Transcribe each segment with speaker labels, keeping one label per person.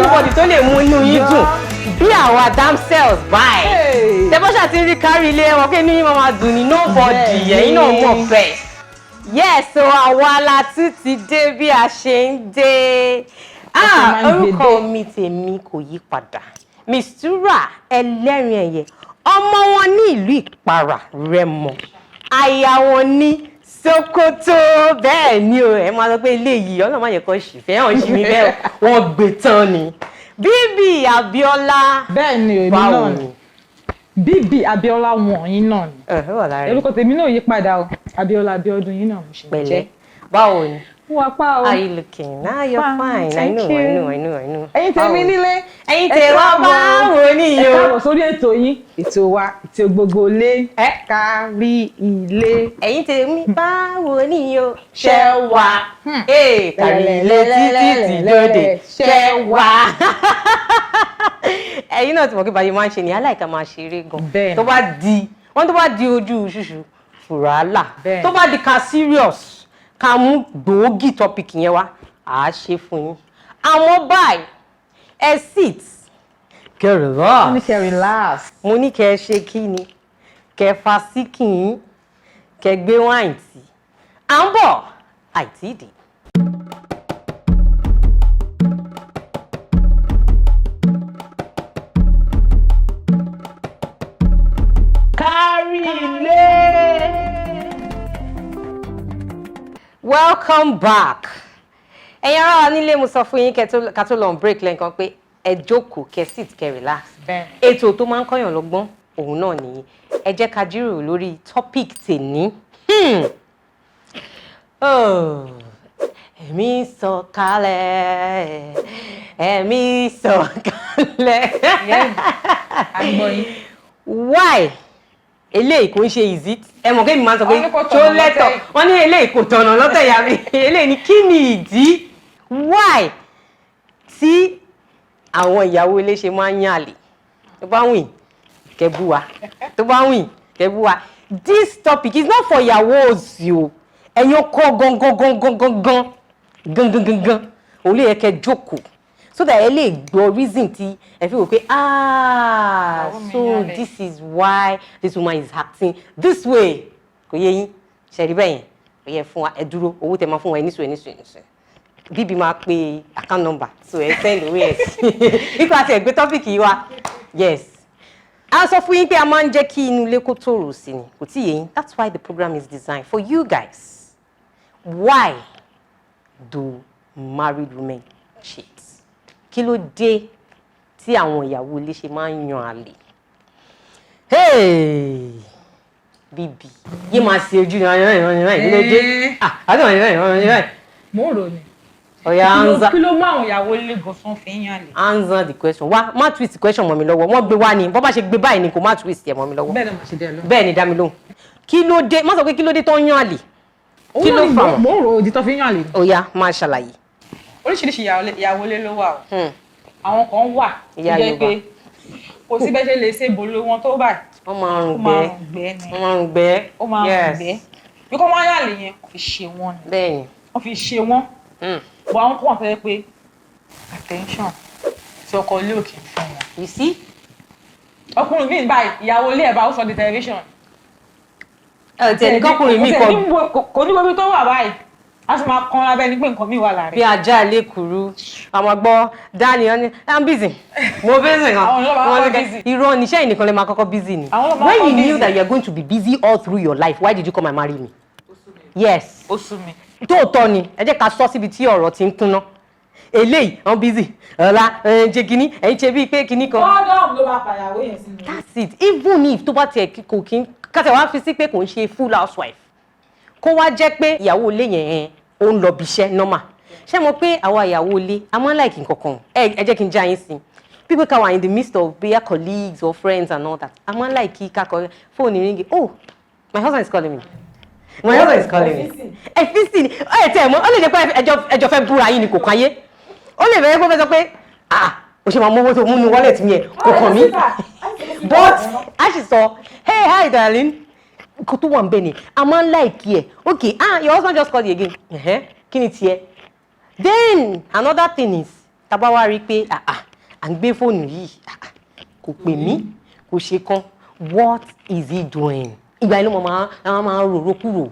Speaker 1: anybody tó lè mú inú yín dùn bí àwa damsels báyìí. Tẹ́bọ́sà ti rí Karile wọn pé ní máa dùn ní nobody ẹ̀yin náà mọ̀ fẹ́. Yes, so àwa la tún ti dé bí a ṣe ń dé. Orúkọ mi tèmi kò yí padà. Mistura ẹlẹ́rìn ẹ̀yẹ. Ọmọ wọn ní ìlú Ìpara Rẹ́mọ. Aya wọn ní Sokoto. Bẹ́ẹ̀ ni o, ẹ máa sọ pé eléyìí Ọlọ́run má yẹ kó ṣì fẹ́ hàn ṣì mí bẹ́ẹ̀ wọ́n gbé tán ni. Bíbí Abíọ́lá.
Speaker 2: Bẹ́ẹ̀ ni èmi náà ni. Bíbí Abíọ́lá wọ̀nyí náà ni. Orúkọ tèmi náà yí padà o. Abíọ́lá Abíọ́dún yín náà mo ṣe jẹ́.
Speaker 1: Pẹ̀lẹ́. Báwo ni?
Speaker 2: Wà pa o.
Speaker 1: How you looking? Now you're fine.
Speaker 2: Thank you.
Speaker 1: I know.
Speaker 2: Ẹ̀yin tèmi nílé.
Speaker 1: Ẹ̀yin tèmi wá báwo ni
Speaker 2: Ẹ
Speaker 1: o?
Speaker 2: káàbọ̀ sórí ètò yín. Ètò wa, ètò gbogbo ilé. Karile.
Speaker 1: Ẹ̀yin tèmi báwo ni o? Ṣé wà? Karile títí tí lóde. Ṣé wà? Ẹ̀yin náà ti mọ̀ pé báyìí máa ń ṣe ni aláìka máa ṣeré gan. Tó bá di ojú ṣùṣù fùràlà. Tó bá di ká serious. Ká mú gbòógì topic yẹn wá à ṣe fún yín. Àmọ́ báyìí ẹ sit kẹ́ relax.
Speaker 2: Mo ní kẹ́ relax.
Speaker 1: Mo ní kẹ́ ṣe kí ni kẹ́ fa síkì yín kẹ́ gbé wáìn tì. À ń bọ̀ àìtí dì. Karile. Welcome back. Ẹ̀yin ará wa nílé mo sọ fún yín ká tó lọ break lẹ́ǹkan pé ẹ jókòó kẹ́ sit kẹ́ relax. Ètò tó máa ń kọ́yàn lọ́gbọ́n òun náà nìyí. Ẹ jẹ́ ká jíròrò lórí topic tèní. Ẹ̀mí sọ̀kalẹ̀. Ẹ̀mí sọ̀kalẹ̀. Why? Eléyìí kò ń ṣe easy. Ẹ mọ̀ kémi máa ń sọ pé tó lẹ́tọ̀. Wọ́n ní eléyìí kò tọ̀nà lọ́tẹ̀ ìyá mi. Eléyìí ni kí ni ìdí? Why? Tí àwọn ìyàwó ilé ṣe máa ń yàn àlè. Tó bá wìn, kẹ́ bú wa. Tó bá wìn, kẹ́ bú wa. This topic is not for ìyàwó òsì o. Ẹ̀yin ọkọ gangan. Òun lè yẹ kẹ́ jókòó. So that ẹ lè gbọ́ reason tí ẹ fi wò pé so this is why this woman is acting this way. Kò yé yín ṣe rí bẹ́ẹ̀ yẹn kò yẹ fún wa ẹ dúró owó tẹ máa fún wa ẹ níṣòro. Bíbí máa pe account number so ẹ send owó ẹ sí. Ikú àti ẹgbẹ́ tọ́pìkì yìí wa yes. A sọ fún yín pé a máa ń jẹ́ kí inú ilé kó tòrò sí ni kò tí yé yín. That's why the program is designed for you guys. Why do married women cheat? Kí ló dé tí àwọn ìyàwó ilé ṣe máa ń yan àlè? Bíbí yé máa ṣe ojú ìrànlọ́dé.
Speaker 2: Mo rò ní.
Speaker 1: Ọ̀yà answer.
Speaker 2: Kí ló mú àwọn ìyàwó ilé gan-an fi ń yan àlè?
Speaker 1: Answer the question. Wá má twist the question mọ́ mi lọ́wọ́. Wọ́n gbé wá ni bọ́ bá ṣe gbé báyìí ni kò má twist ẹ̀ mọ́ mi lọ́wọ́.
Speaker 2: Bẹ́ẹ̀ ni mo ṣe dẹ́ lọ.
Speaker 1: Bẹ́ẹ̀ ni dá mi lóhùn. Kí ló dé? Má sọ pé kí ló dé tó ń yan àlè. Kí ló fà wọ́n?
Speaker 2: Mo rò òdì tó fi ń yan àlè.
Speaker 1: Ọ̀yà máa ṣàlàyé.
Speaker 2: Oríṣiríṣi ìyàwó ilé ló wà o. Àwọn kan wà tó jẹ́ pé kò sí bẹ́ẹ̀ ṣe lè ṣe bolo wọn tó báyìí.
Speaker 1: Wọ́n máa ń gbẹ́.
Speaker 2: Ó máa ń gbẹ́. Bí kò máa yà lè yẹn kò fi ṣe wọ́n ni.
Speaker 1: Bẹ́ẹ̀ni.
Speaker 2: Wọ́n fi ṣe wọ́n. Bọ̀ àwọn kan wà fẹ́ pé attention tí ọkọ ilé òkè fún wọn.
Speaker 1: You see?
Speaker 2: Ọkùnrin mi báyìí ìyàwó ilé ẹ̀ bá ó sọ di television.
Speaker 1: Tẹ̀lé kọ́kùnrin mi kọ.
Speaker 2: Kò ní gbogbo tó wà báyìí. A sì máa kan lábẹ́ ní pé nǹkan mi wà láàrin.
Speaker 1: Bí ajá ilé kúrú àwọn gbọ́ Dani wọn ni I'm busy mo busy gan wọn ní kẹ irọ́ níṣẹ́ ìnìkan lè máa kọ́kọ́ busy ni. When you knew that you are going to be busy all through your life, why did you come and marry me? Yes.
Speaker 2: Ó sú mi.
Speaker 1: Tóòtọ́ ni ẹ jẹ́ ká sọ síbi tí ọ̀rọ̀ ti ń kúnná. Eléyìí I'm busy ọ̀la ṣe kínní ẹ̀yin ṣe bíi pé kínní kan.
Speaker 2: Bọ́ọ̀dọ̀ ló máa pàyàwó yẹn sí mi.
Speaker 1: That's it. Even if tó bá tiẹ̀ kò kí n kátà wá fi sí pé kò ń ṣe full housewife kó wá jẹ́ pé ìyàwó ilé yẹn ó ń lọ bí iṣẹ́ normal. Ṣé mo pé àwa ìyàwó ilé a máa ń like nǹkankan ẹ jẹ́ kí n já yín sí. People can were in the midst of their colleagues or friends and all that. A máa ń like kí kakọ phone ringi. Oh, my husband is calling me. My husband is calling me. Ẹ fi sí ni ẹ tẹ̀ mọ́ ó lè jẹ́ pé ẹjọ́ fẹ́ búra yín ni kò kàn yé. Ó lè bẹ̀rẹ̀ pé fẹ́ sọ pé o ṣe máa mú owó tó mú ní wallet mi yẹn kò kàn mí. But a ṣì sọ hey hi darling. Kò tó wà ń bẹ ni a máa ń like ẹ okay your husband just called you again kí ni tiẹ̀. Then another thing is tá bá wá rí pé à ń gbé fóònù yìí kò pè mí kò ṣe kan what is he doing ìgbà inú máa rorò kúrò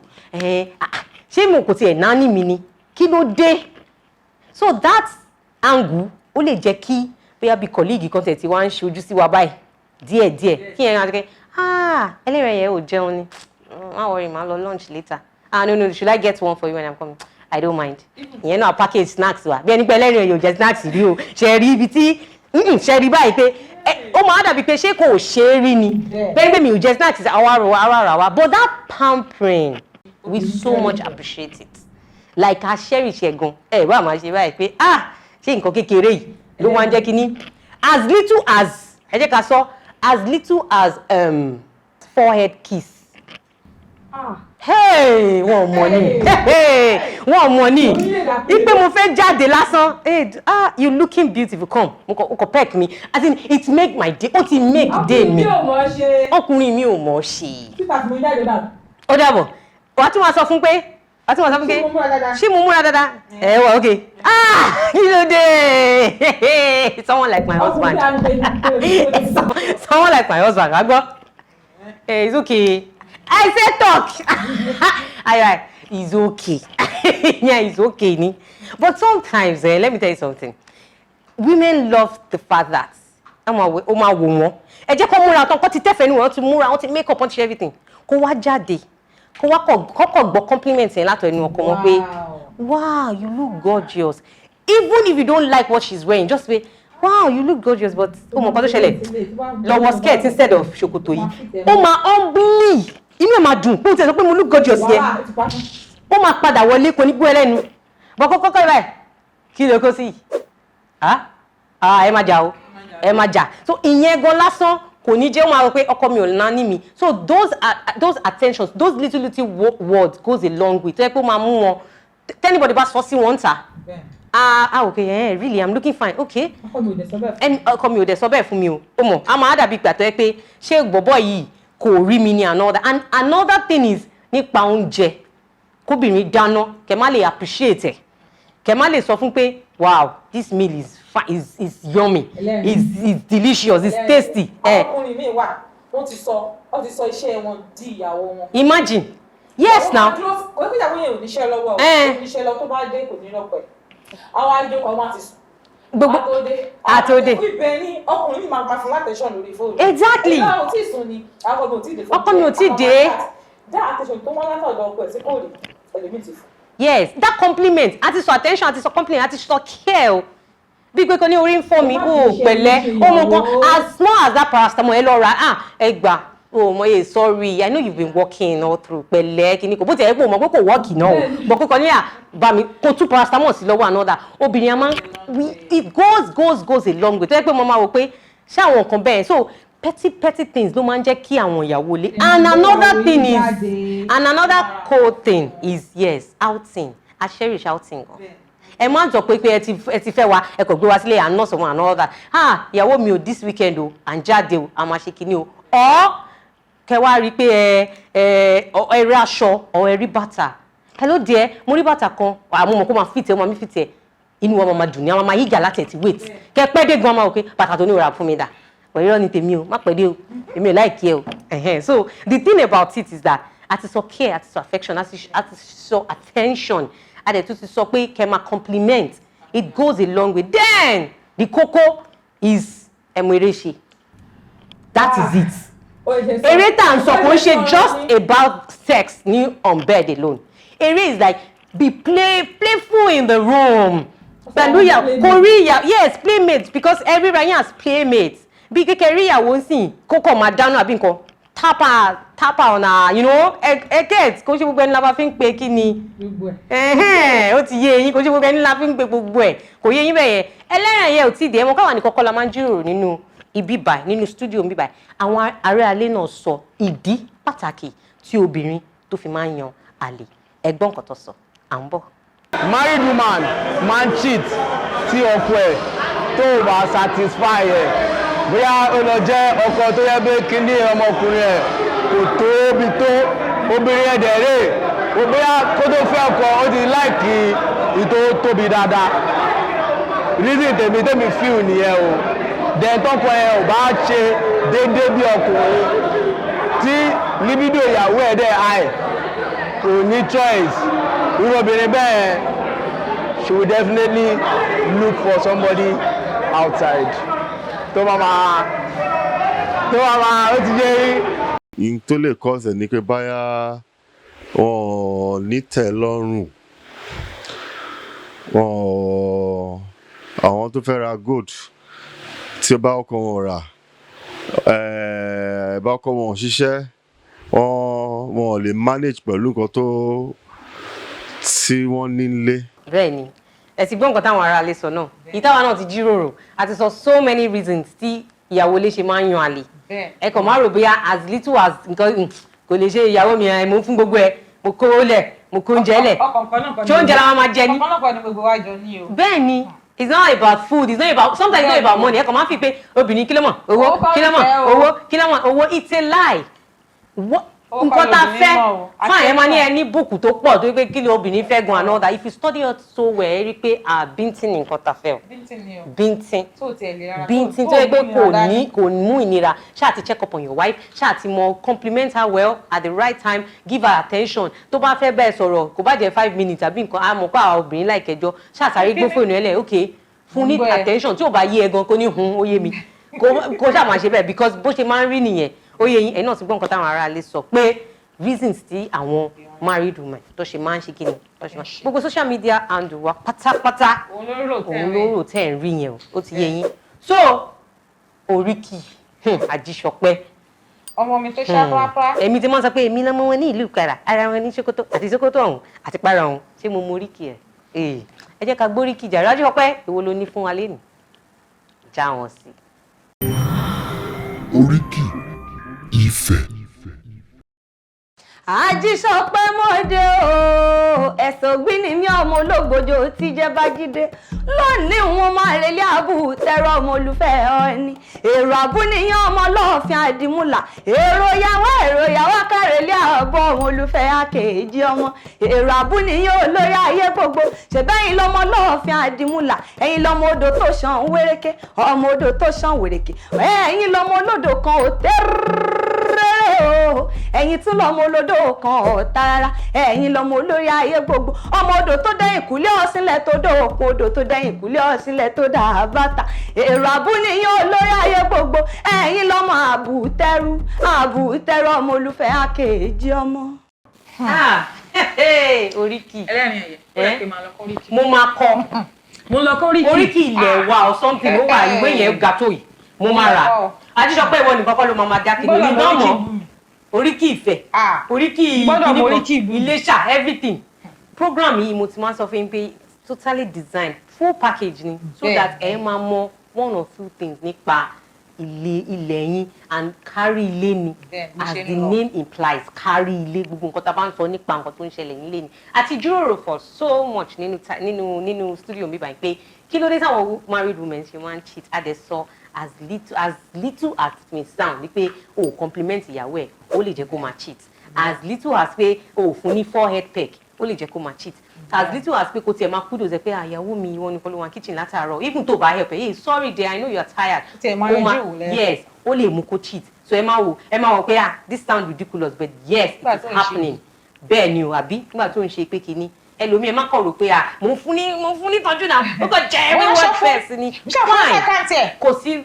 Speaker 1: ṣé mo kò tiẹ̀ náání mi ni kí ló dé so that angle ó lè jẹ́ kí bóyá bí colleague kan tẹ̀ tí wá ń ṣe ojú sí wa báyìí díẹ̀díẹ̀ kí ẹ̀ ń rẹ́ ẹlẹ́rìí yẹn ò jẹun ni má worry má lọ lunch later no should I get one for you when I'm coming I don't mind ìyẹn náà package snacks wa bí ẹni pé ẹlẹ́rìí yẹn ò jẹ snacks rí o ṣe rí ibi tí ṣe rí báyìí pé ó máa dàbí pé ṣé kò ṣe é rí ni bẹ́ẹ̀ pé mi ò jẹ snacks àwa rà but that pampering we so much appreciate it like a cherish ẹ̀ gan bá máa ṣe báyìí pé ṣé nǹkan kékeré yìí ló máa ń jẹ́ kínní as little as ẹ jẹ́ ká sọ as little as forehead kiss. Hey, wọ́n mọ̀ ni wọ́n mọ̀ ni ipe mo fẹ́ jáde lásán you looking beautiful come o kò peck me as in it make my day ó ti make day mi ọkùnrin mi ò mọ̀ ṣe ó dàbọ̀ wàá tún wá sọ fún pé ṣé mo múra dáadáa wà ok kí ló dé someone like my husband someone like my husband agbọ́ it's okay. I said talk. It's okay. Yeah, it's okay. Ni. But sometimes, let me tell you something. Women love the fact that ó máa wò wọ́n. Ẹ jẹ́ kó múra tán, kó ti tẹ́fẹ̀ẹ́ ní wọ́n ti múra, wọ́n ti make up, wọ́n ti ṣe everything. Kó wá jáde. Kó wá kọ́kọ́ gbọ́ compliment yẹn látọ̀ ẹnu ọkọ wọn pé, wow, you look gorgeous. Even if you don't like what she's wearing, just say, wow, you look gorgeous, but ó mọ̀ nǹkan tó ṣẹlẹ̀. Lọ wọ skirt instead of ṣòkòtò yìí. Ó máa humbly. Inú ẹ̀ máa dùn kó o tẹ̀ sọ pé mo look gorgeous yẹ ó máa padà wọlé kò ní gbọ́ ẹlẹ́nu bọ́ kọ́kọ́ ẹ̀ báyìí kí ló kó sí ẹ máa jà o ẹ máa jà so ìyẹn gan lásán kò ní jẹ́ ó máa rò pé ọkọ mi ò ná ní mi so those attentions those little words goes a long way tó yẹ pé ó máa mú wọn tẹ́nibọ̀dì bá sọ sí wọn ta okay really I'm looking fine okay ọkọ mi ò dẹ̀ sọ bẹ́ẹ̀ fún mi o ó mọ̀ a máa dàbí ìgbà tó yẹ pé ṣé bọ̀bọ̀ yìí kò rí mi ní another thing is nípa oúnjẹ kóbìnrin dáná kẹ má lè appreciate ẹ kẹ má lè sọ fún pé wow this meal is fine is yummy is delicious is tasty.
Speaker 2: ọkùnrin mi wà wọ́n ti sọ iṣẹ́ wọn di ìyàwó wọn.
Speaker 1: Imagine yes now.
Speaker 2: kò ní ìyàwó yẹn ò níṣẹ́ lọ́wọ́ ò níṣẹ́ lọ tó bá dé kò ní lọ́pẹ́ àwọn àjọkọ̀ wọn ti sùn. Gbogbo
Speaker 1: àtòdè
Speaker 2: ibẹ̀ ni ọkùnrin mi máa pa fún attention lórí fóònù.
Speaker 1: Exactly.
Speaker 2: Ìyá ò tí ì sùn ni àwọn ọmọ ò tí ì dé.
Speaker 1: Ọkọ mi ò tí ì dé.
Speaker 2: That attention tó wọ́n látọ̀dọ̀ ọkọ ẹ̀ sí kò rí ẹlòmíì ti fún.
Speaker 1: Yes, that compliment àti sọ attention àti sọ compliment àti sọ care o bí pé kò ní orí ń fọ́ mi pẹ̀lẹ́ ọmọ kan as small as that paracetamol ẹ lọ ra ẹ gbà mo sorry I know you've been working all through pẹ̀lẹ́ kìíní kò bó ti ẹ̀ pé o mọ̀ pé kò work náà o bọ̀ pé kò ní bá mi kó tú paracetamol sí lọ́wọ́ another obìnrin a máa it goes a long way tó yẹ pé mo máa wò pé ṣé àwọn nǹkan bẹ́ẹ̀ so petty things ló máa ń jẹ́ kí àwọn ìyàwó lé and another cool thing is yes outing I cherish outing gan ẹ máa ń sọ pé ẹ ti fẹ́ wa ẹ kò gbé wa sílé and not someone another ìyàwó mi ò this weekend o à ń jáde o à máa ṣe kinní o kẹ wá rí pé ẹ rí aṣọ ọ ẹ rí bàtà hello dear mo rí bàtà kan àmọ́ mo kó máa fit ẹ ó máa mi fit ẹ inú wa máa dùn ní àwọn máa yíjà láti ẹ̀ ti wait kẹ pẹ́ dé gan máa wò pé bàtà tó ní ìrora fún mi dà òyìnbó ni tèmi o má pẹ́ dé o èmi ò láìkí ẹ o so the thing about it is that àti sọ care àti sọ affection àti sọ attention àti tún ti sọ pé kẹ máa compliment it goes a long way then the koko is ẹmu eré ṣe that is it. Eré tá à ń sọ kò ń ṣe just about sex ní on bed alone. Eré is like be playful in the room. Pẹ̀lú ìyàwó kò rí ìyàwó yes playmates because everybody has playmates. Bí kékeré rí ìyàwó ń sìn kókò máa dáná àbí nǹkan tapa ọ̀nà ẹ̀kẹ́t kò ṣe gbogbo ẹni la bá fi ń pe kí ni. Ó ti yé eyín kò ṣe gbogbo ẹni la fi ń pe gbogbo ẹ̀ kò yé eyín bẹ́ẹ̀ yẹn ẹlẹ́rìn yẹn ò tí ì dé ẹ̀ mọ́ káwọn ní kọ́kọ́ la máa ń jíròrò nínú ibi báyìí nínú studio mi báyìí àwọn ará alẹ́ náà sọ ìdí pàtàkì tí obìnrin tó fi máa ń yan àlè ẹ̀gbọ́n nǹkan tó sọ à ń bọ̀.
Speaker 3: Married woman man cheat tí ọkọ ẹ̀ tó bá satisfy ẹ̀ bóyá ó lọ jẹ́ ọkọ tó yẹ pé kíní ọmọkùnrin ẹ̀ kò tóbi tó obìnrin ẹ̀ dẹ̀ rè bóyá kó tó fẹ́ ọkọ ó ti láìkì ìtò tóbi dáadáa reason tèmi feel nìyẹn o then tọkọ ẹ ò bá ṣe déédéé bí ọkùnrin tí libido ìyàwó ẹ̀ dẹ̀ high kò ní choice irú obìnrin bẹ́ẹ̀ she will definitely look for somebody outside tó máa ó ti yé rí.
Speaker 4: Ìyẹn tó lè cause ẹ̀ ní pé báyà wọn ní tẹ́lọ́rùn àwọn tó fẹ́ ra gold tí ó bá ọkọ wọn rà bá ọkọ wọn ṣiṣẹ́ wọn lè manage pẹ̀lú nǹkan tó tí wọ́n nílé.
Speaker 1: bẹ́ẹ̀ ni ẹ ti gbọ́ nǹkan táwọn ará ilé sọ náà ìtawà náà ti jíròrò àti sọ so many reasons tí ìyàwó lè ṣe máa ń yan àlè ẹ kàn máa rò bóyá as little as nǹkan kò lè ṣe ìyàwó mi mo fún gbogbo ẹ mo kó lẹ̀ mo kó oúnjẹ lẹ̀ ṣé oúnjẹ làwọn máa jẹ ní. bẹ́ẹ̀ ni it's not about food it's not about sometimes it's not about money ẹ kàn máa fi pé obìnrin kí ló mọ̀ owó it's a lie. nǹkan tá a fẹ́ fún àyẹ̀mọ́ ní ẹni bùkù tó pọ̀ tó pé kí ló obìnrin fẹ́ gan and all that if you study it so well ẹ rí i pé bíntín ni nǹkan tá a fẹ́ o bíntín tó yẹ pé kò mú ìnira ṣáà ti check up on your wife ṣáà ti mọ compliment her well at the right time give her attention tó bá fẹ́ bẹ́ẹ̀ sọ̀rọ̀ kò bá jẹ́ 5 minutes àbí nǹkan àmọ́ pé àwọn obìnrin láìkẹjọ ṣáà sáré gbé fóònù ẹ lẹ̀ ok fún ní attention tí ò bá yé ẹ gan kó ní ó yé mi kó ṣáà máa ṣe bẹ́ẹ̀ because bó ṣe máa ń rí nìyẹn ó yẹ yín ẹ náà ti gbọ́ nǹkan táwọn ará ilé sọ pé reasons tí àwọn married women tó ṣe máa ń ṣe kí ni tó ṣe máa ń gbogbo social media handle wa pátápátá òun ló rò tẹ́ ẹ̀ ń rí yẹn o ó ti yẹ yín so oríkì àjíṣọpẹ́
Speaker 2: ọmọ mi tó ṣàpápá
Speaker 1: èmi ti máa ń sọ pé èmi lọ́mọ wọn ní ìlú Ìkàrà ara wọn ní Sókótó àti Sókótó ọ̀hún àti para ọ̀hún ṣé mo mọ oríkì ẹ̀ ẹ jẹ́ ká gbóríkì jà Àjíṣọpẹ́ èwo ló ní fún wa lẹ́nu já wọn sí.
Speaker 5: Oríkì Ifẹ̀.
Speaker 6: Àjíṣọpẹ́ mọ́dé o ẹ̀sọ̀ gbíní mi ọmọ ológbòjò tí jẹ́ Bájídé lónìí wọn máa relé àbú tẹ̀rọ ọmọ olùfẹ́ ọ̀ni èrò àbúníyàn ọmọ ọlọ́ọ̀fin àdìmúlà èrò yàwá kárẹ̀lé àbọ̀ ọmọ olùfẹ́ àkèjì ọmọ èrò àbúníyàn olórí ayé gbogbo ṣẹ̀bẹ́yìn lọ́mọ ọlọ́ọ̀fin àdìmúlà ẹ̀yin lọ́mọ odò tó ṣàn wéréké ọmọ odò tó ṣàn wéréké ẹ̀yin lọ́mọ olódò kan ò tẹ́rẹ́rẹ́ ẹ̀yin tún lọ́mọ olódò kan ọ̀tara ẹ̀yin lọ́mọ olórí ayé gbogbo ọmọ odò tó dẹ́yìn kúlẹ̀ ọ̀sìnlẹ̀ tó dó òkun odò tó dẹ́yìn kúlẹ̀ ọ̀sìnlẹ̀ tó dà bàtà èrò àbúníyàn olórí ayé gbogbo ẹ̀yin lọ́mọ àbùtẹ́rù ọmọ olùfẹ́ àkèjì ọmọ.
Speaker 1: oríkì
Speaker 2: ẹlẹ́rìn ẹ̀yẹ
Speaker 1: mo máa kọ oríkì ilẹ̀ wa or something ó wà ìwé yẹn ga tó yìí mo máa rà Àjíṣọpẹ́ ìwọ nìkan kọ́ ló máa dákì lórí náà mọ́ oríkì Ifẹ̀ oríkì Iléṣà everything program yìí mo ti máa ń sọ fún yín pé totally designed full package ni so that ẹ máa mọ one or two things nípa ilẹ̀ yín and kárí ilé ni as the name implies kárí ilé gbogbo nǹkan tá a bá ń sọ nípa nǹkan tó ń ṣẹlẹ̀ nílé ni àti jíròrò for so much nínú studio mi báyìí pé kí ló dé táwọn married women ṣe máa ń cheat adẹ́sọ as little as it may sound ni pé o compliment ìyàwó ẹ̀ ó lè jẹ́ kó máa cheat as little as pé o fún ní forehead peck ó lè jẹ́ kó máa cheat as little as pé kó tiẹ̀ máa kúdò ṣe pé àyàwó mi wọn ni kó ló wà kitchen látàárọ̀ even tó bá help ẹ̀ hey sorry dear I know you are tired yes ó lè mú kó cheat so ẹ máa wò pé this sound ridiculous but yes it is happening bẹ́ẹ̀ ni o àbí nígbà tó ń ṣe pé kínní ẹlòmíì ẹ má kàn rò pé mo ń fún ní tọ́jú náà ó kàn jẹ́ everywhere first ni fine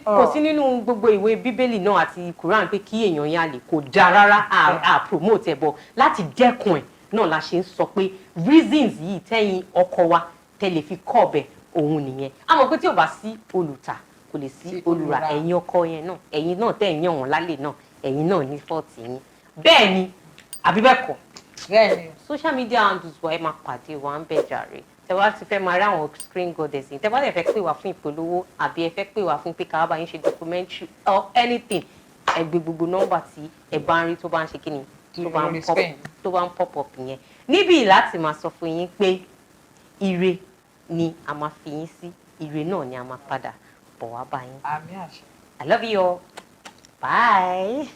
Speaker 1: kò sí nínú gbogbo ìwé bíbélì náà àti Quran pé kí èèyàn yá lè kò dáa rárá à promote ẹ̀ bọ̀ láti dẹ́kun ẹ̀ náà la ṣe ń sọ pé reasons yìí tẹ́yìn ọkọ wa tẹ́lẹ̀ fi kọ́ ọbẹ̀ òun nìyẹn a mọ̀ pé tí ò bá sí olùtà kò lè sí olùrà ẹ̀yin ọkọ yẹn náà ẹ̀yin náà tẹ̀ ń yàn wọ́n lálẹ́ náà ẹ̀yin náà ní fọ́ọ̀tì yín bẹ́ẹ̀ ni àbí bẹ́ẹ̀ kọ́ social media handles wa ẹ máa pàdé wa ń bẹ̀ jàre tẹ wá ti fẹ́ máa rí àwọn screen goddess yìí tẹ bá dẹ̀ fẹ́ pè wá fún ìpolówó àbí ẹ fẹ́ pè wá fún pé ká bá yín ṣe documentary or anything ẹ gbé gbogbo nọ́mbà tí ẹ bá ń rí tó bá ń ṣe kíni tó bá ń pop up yẹn níbí láti máa sọ fún yín pé ire ni a máa fi yín sí ire náà ni a máa padà bọ̀ wá bá yín.
Speaker 2: àmín àṣẹ.
Speaker 1: I love you all. Bye.